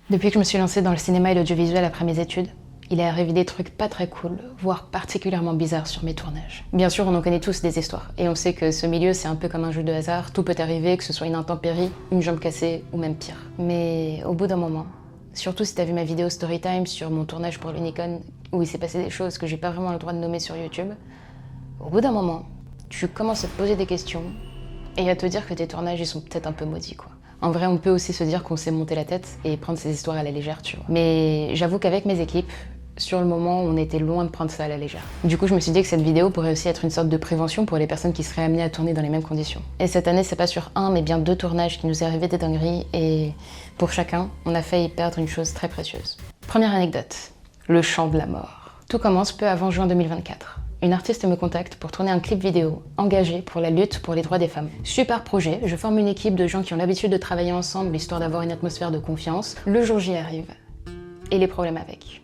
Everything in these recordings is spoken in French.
Depuis que je me suis lancée dans le cinéma et l'audiovisuel après mes études, il est arrivé des trucs pas très cool, voire particulièrement bizarres sur mes tournages. Bien sûr, on en connaît tous des histoires, et on sait que ce milieu c'est un peu comme un jeu de hasard, tout peut arriver, que ce soit une intempérie, une jambe cassée ou même pire. Mais au bout d'un moment, surtout si t'as vu ma vidéo Storytime sur mon tournage pour l'Unicon, où il s'est passé des choses que j'ai pas vraiment le droit de nommer sur YouTube, au bout d'un moment, tu commences à te poser des questions et à te dire que tes tournages ils sont peut-être un peu maudits quoi. En vrai, on peut aussi se dire qu'on s'est monté la tête et prendre ces histoires à la légère, tu vois. Mais j'avoue qu'avec mes équipes, sur le moment, on était loin de prendre ça à la légère. Du coup, je me suis dit que cette vidéo pourrait aussi être une sorte de prévention pour les personnes qui seraient amenées à tourner dans les mêmes conditions. Et cette année, c'est pas sur un, mais bien 2 tournages qui nous est arrivé des dingueries, et pour chacun, on a failli perdre une chose très précieuse. Première anecdote, le chant de la mort. Tout commence peu avant juin 2024. Une artiste me contacte pour tourner un clip vidéo engagé pour la lutte pour les droits des femmes. Super projet, je forme une équipe de gens qui ont l'habitude de travailler ensemble histoire d'avoir une atmosphère de confiance. Le jour J arrive, et les problèmes avec.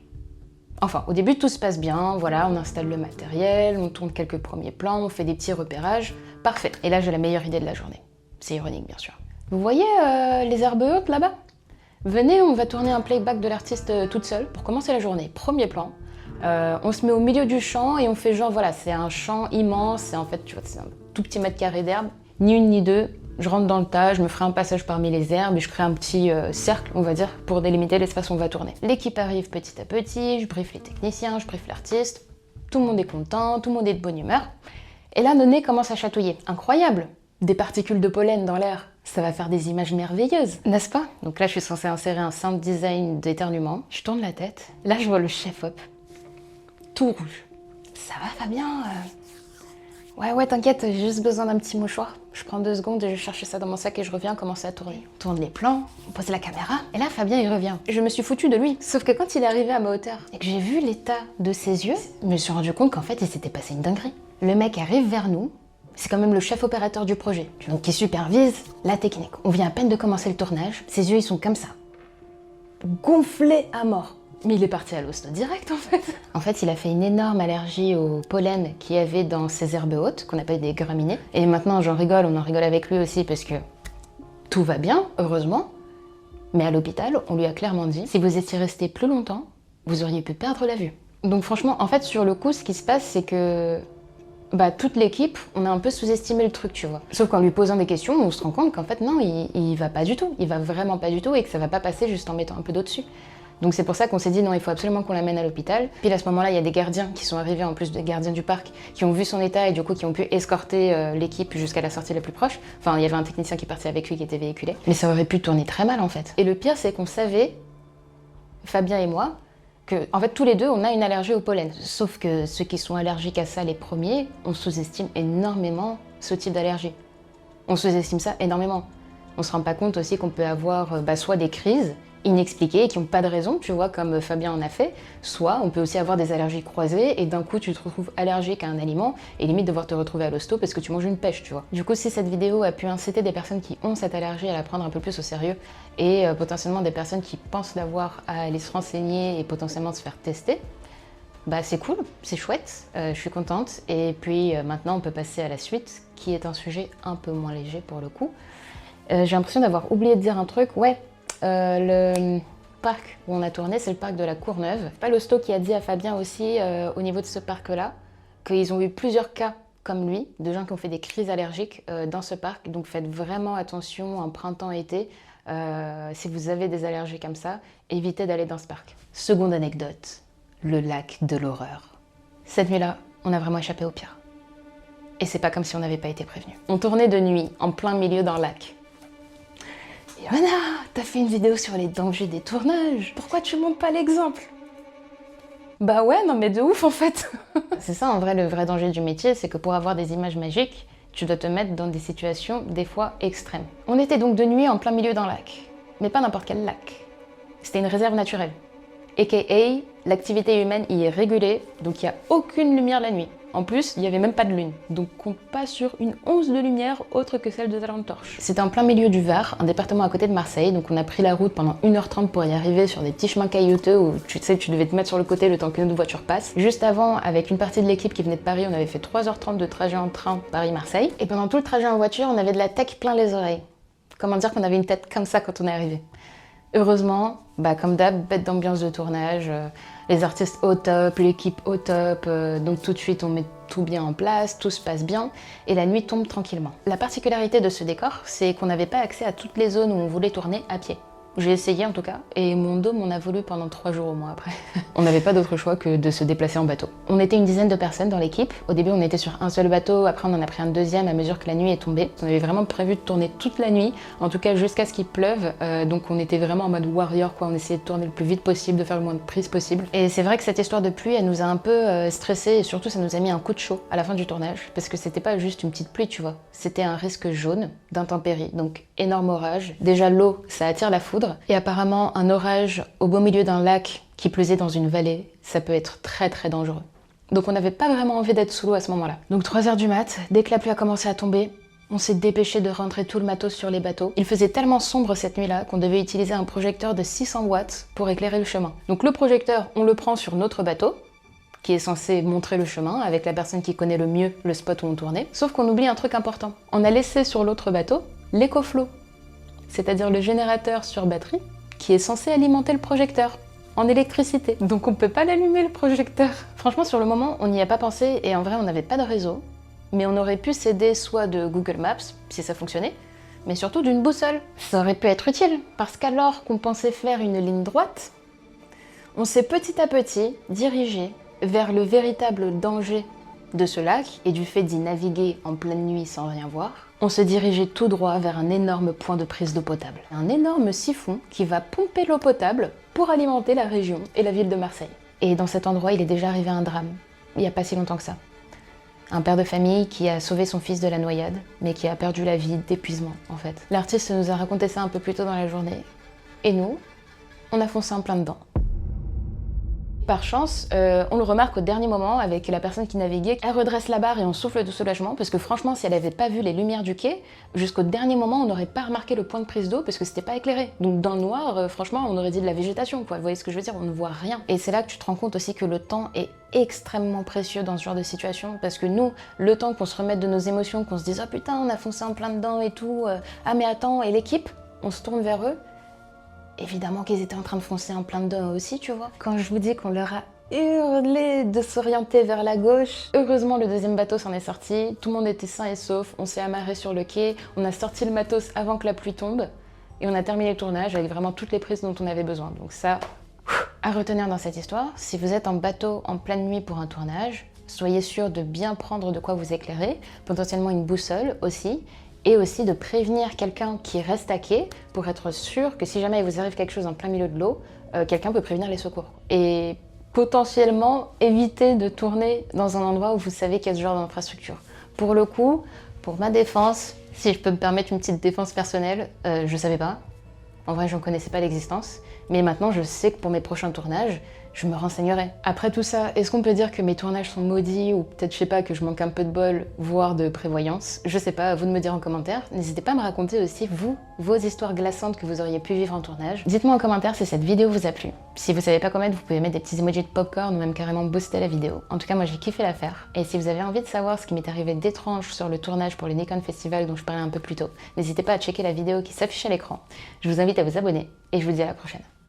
Enfin, au début tout se passe bien, voilà, on installe le matériel, on tourne quelques premiers plans, on fait des petits repérages, parfait. Et là j'ai la meilleure idée de la journée. C'est ironique bien sûr. Vous voyez les herbes hautes là-bas? Venez, on va tourner un playback de l'artiste toute seule pour commencer la journée. Premier plan. On se met au milieu du champ et on fait genre, voilà, c'est un champ immense, et en fait, tu vois, c'est un tout petit mètre carré d'herbe. Ni une ni deux, je rentre dans le tas, je me ferai un passage parmi les herbes et je crée un petit cercle, on va dire, pour délimiter l'espace où on va tourner. L'équipe arrive petit à petit, je briefe les techniciens, je briefe l'artiste, tout le monde est content, tout le monde est de bonne humeur. Et là, nos nez commencent à chatouiller. Incroyable! Des particules de pollen dans l'air, ça va faire des images merveilleuses, n'est-ce pas? Donc là, je suis censée insérer un sound design d'éternuement. Je tourne la tête, là, je vois le chef-op. Tout rouge. Ça va Fabien? Ouais, t'inquiète, j'ai juste besoin d'un petit mouchoir. Je prends 2 secondes et je cherche ça dans mon sac et je reviens commencer à tourner. On tourne les plans, on pose la caméra, et là Fabien il revient. Je me suis foutue de lui. Sauf que quand il est arrivé à ma hauteur et que j'ai vu l'état de ses yeux, je me suis rendu compte qu'en fait il s'était passé une dinguerie. Le mec arrive vers nous, c'est quand même le chef opérateur du projet, donc qui supervise la technique. On vient à peine de commencer le tournage, ses yeux ils sont comme ça. Gonflés à mort. Mais il est parti à l'hosto direct en fait. En fait, il a fait une énorme allergie au pollen qu'il y avait dans ces herbes hautes, qu'on appelle des graminées. Et maintenant, j'en rigole, on en rigole avec lui aussi parce que tout va bien, heureusement. Mais à l'hôpital, on lui a clairement dit, si vous étiez resté plus longtemps, vous auriez pu perdre la vue. Donc franchement, en fait, sur le coup, ce qui se passe, c'est que toute l'équipe, on a un peu sous-estimé le truc, tu vois. Sauf qu'en lui posant des questions, on se rend compte qu'en fait, non, il va pas du tout. Il va vraiment pas du tout et que ça va pas passer juste en mettant un peu d'eau dessus. Donc c'est pour ça qu'on s'est dit non, il faut absolument qu'on l'amène à l'hôpital. Puis à ce moment-là, il y a des gardiens qui sont arrivés, en plus des gardiens du parc, qui ont vu son état et du coup qui ont pu escorter l'équipe jusqu'à la sortie la plus proche. Enfin, il y avait un technicien qui partait avec lui qui était véhiculé. Mais ça aurait pu tourner très mal en fait. Et le pire, c'est qu'on savait, Fabien et moi, que en fait tous les deux, on a une allergie au pollen. Sauf que ceux qui sont allergiques à ça les premiers, on sous-estime énormément ce type d'allergie. On sous-estime ça énormément. On se rend pas compte aussi qu'on peut avoir soit des crises inexpliquées et qui n'ont pas de raison, tu vois, comme Fabien en a fait, soit on peut aussi avoir des allergies croisées et d'un coup tu te retrouves allergique à un aliment et limite devoir te retrouver à l'hosto parce que tu manges une pêche, tu vois. Du coup, si cette vidéo a pu inciter des personnes qui ont cette allergie à la prendre un peu plus au sérieux et potentiellement des personnes qui pensent l'avoir à aller se renseigner et potentiellement se faire tester, c'est cool, c'est chouette, je suis contente. Et puis maintenant on peut passer à la suite qui est un sujet un peu moins léger pour le coup. J'ai l'impression d'avoir oublié de dire un truc, le parc où on a tourné, c'est le parc de la Courneuve. C'est pas l'hosto qui a dit à Fabien aussi, au niveau de ce parc-là, qu'ils ont eu plusieurs cas comme lui, de gens qui ont fait des crises allergiques dans ce parc. Donc faites vraiment attention en printemps-été, si vous avez des allergies comme ça, évitez d'aller dans ce parc. Seconde anecdote, le lac de l'horreur. Cette nuit-là, on a vraiment échappé au pire. Et c'est pas comme si on n'avait pas été prévenu. On tournait de nuit, en plein milieu d'un lac. Yana, t'as fait une vidéo sur les dangers des tournages. Pourquoi tu montres pas l'exemple? Bah ouais, non mais de ouf en fait. C'est ça en vrai, le vrai danger du métier, c'est que pour avoir des images magiques, tu dois te mettre dans des situations des fois extrêmes. On était donc de nuit en plein milieu d'un lac. Mais pas n'importe quel lac. C'était une réserve naturelle. AKA, l'activité humaine y est régulée, donc il n'y a aucune lumière la nuit. En plus, il n'y avait même pas de lune, donc compte pas sur une once de lumière autre que celle de ta lampe torche. C'était en plein milieu du Var, un département à côté de Marseille, donc on a pris la route pendant 1h30 pour y arriver sur des petits chemins caillouteux où tu devais te mettre sur le côté le temps que notre voiture passe. Juste avant, avec une partie de l'équipe qui venait de Paris, on avait fait 3h30 de trajet en train Paris-Marseille. Et pendant tout le trajet en voiture, on avait de la tech plein les oreilles. Comment dire qu'on avait une tête comme ça quand on est arrivé. Heureusement, comme d'hab, bête d'ambiance de tournage, les artistes au top, l'équipe au top, donc tout de suite on met tout bien en place, tout se passe bien, et la nuit tombe tranquillement. La particularité de ce décor, c'est qu'on n'avait pas accès à toutes les zones où on voulait tourner à pied. J'ai essayé en tout cas, et mon dos m'en a voulu pendant 3 jours au moins après. On n'avait pas d'autre choix que de se déplacer en bateau. On était une dizaine de personnes dans l'équipe. Au début on était sur un seul bateau, après on en a pris un deuxième à mesure que la nuit est tombée. On avait vraiment prévu de tourner toute la nuit, en tout cas jusqu'à ce qu'il pleuve, donc on était vraiment en mode warrior quoi, on essayait de tourner le plus vite possible, de faire le moins de prises possible. Et c'est vrai que cette histoire de pluie, elle nous a un peu stressés, et surtout ça nous a mis un coup de chaud à la fin du tournage, parce que c'était pas juste une petite pluie tu vois, c'était un risque jaune d'intempéries, donc énorme orage. Déjà l'eau, ça attire la foudre, et apparemment un orage au beau milieu d'un lac qui plus est dans une vallée, ça peut être très très dangereux. Donc on n'avait pas vraiment envie d'être sous l'eau à ce moment-là. Donc 3 h du mat, dès que la pluie a commencé à tomber, on s'est dépêché de rentrer tout le matos sur les bateaux. Il faisait tellement sombre cette nuit-là qu'on devait utiliser un projecteur de 600 watts pour éclairer le chemin. Donc le projecteur, on le prend sur notre bateau, qui est censé montrer le chemin avec la personne qui connaît le mieux le spot où on tournait. Sauf qu'on oublie un truc important. On a laissé sur l'autre bateau l'écoflow, c'est-à-dire le générateur sur batterie qui est censé alimenter le projecteur en électricité. Donc on peut pas l'allumer le projecteur. Franchement sur le moment on n'y a pas pensé et en vrai on n'avait pas de réseau, mais on aurait pu s'aider soit de Google Maps si ça fonctionnait, mais surtout d'une boussole. Ça aurait pu être utile parce qu'alors qu'on pensait faire une ligne droite, on s'est petit à petit dirigé vers le véritable danger de ce lac et du fait d'y naviguer en pleine nuit sans rien voir. On se dirigeait tout droit vers un énorme point de prise d'eau potable. Un énorme siphon qui va pomper l'eau potable pour alimenter la région et la ville de Marseille. Et dans cet endroit, il est déjà arrivé un drame, il n'y a pas si longtemps que ça. Un père de famille qui a sauvé son fils de la noyade, mais qui a perdu la vie d'épuisement en fait. L'artiste nous a raconté ça un peu plus tôt dans la journée. Et nous, on a foncé en plein dedans. Par chance, on le remarque au dernier moment avec la personne qui naviguait. Elle redresse la barre et on souffle de soulagement parce que franchement, si elle n'avait pas vu les lumières du quai, jusqu'au dernier moment, on n'aurait pas remarqué le point de prise d'eau parce que c'était pas éclairé. Donc dans le noir, franchement, on aurait dit de la végétation, quoi. Vous voyez ce que je veux dire? On ne voit rien. Et c'est là que tu te rends compte aussi que le temps est extrêmement précieux dans ce genre de situation parce que nous, le temps qu'on se remette de nos émotions, qu'on se dise « Oh putain, on a foncé en plein dedans et tout, ah mais attends », et l'équipe, on se tourne vers eux. Évidemment qu'ils étaient en train de foncer en plein dedans aussi, tu vois. Quand je vous dis qu'on leur a hurlé de s'orienter vers la gauche, heureusement le deuxième bateau s'en est sorti, tout le monde était sain et sauf, on s'est amarré sur le quai, on a sorti le matos avant que la pluie tombe, et on a terminé le tournage avec vraiment toutes les prises dont on avait besoin. Donc ça, à retenir dans cette histoire, si vous êtes en bateau en pleine nuit pour un tournage, soyez sûr de bien prendre de quoi vous éclairer, potentiellement une boussole aussi, et aussi de prévenir quelqu'un qui reste à quai pour être sûr que si jamais il vous arrive quelque chose en plein milieu de l'eau, quelqu'un peut prévenir les secours. Et potentiellement éviter de tourner dans un endroit où vous savez qu'il y a ce genre d'infrastructure. Pour le coup, pour ma défense, si je peux me permettre une petite défense personnelle, je savais pas. En vrai, j'en connaissais pas l'existence. Mais maintenant, je sais que pour mes prochains tournages, je me renseignerai. Après tout ça, est-ce qu'on peut dire que mes tournages sont maudits ou peut-être, je sais pas, que je manque un peu de bol, voire de prévoyance? Je sais pas, à vous de me dire en commentaire. N'hésitez pas à me raconter aussi, vous, vos histoires glaçantes que vous auriez pu vivre en tournage. Dites-moi en commentaire si cette vidéo vous a plu. Si vous savez pas quoi mettre, vous pouvez mettre des petits emojis de popcorn ou même carrément booster la vidéo. En tout cas, moi j'ai kiffé la faire. Et si vous avez envie de savoir ce qui m'est arrivé d'étrange sur le tournage pour le Nikon Festival dont je parlais un peu plus tôt, n'hésitez pas à checker la vidéo qui s'affiche à l'écran. Je vous invite à vous abonner et je vous dis à la prochaine.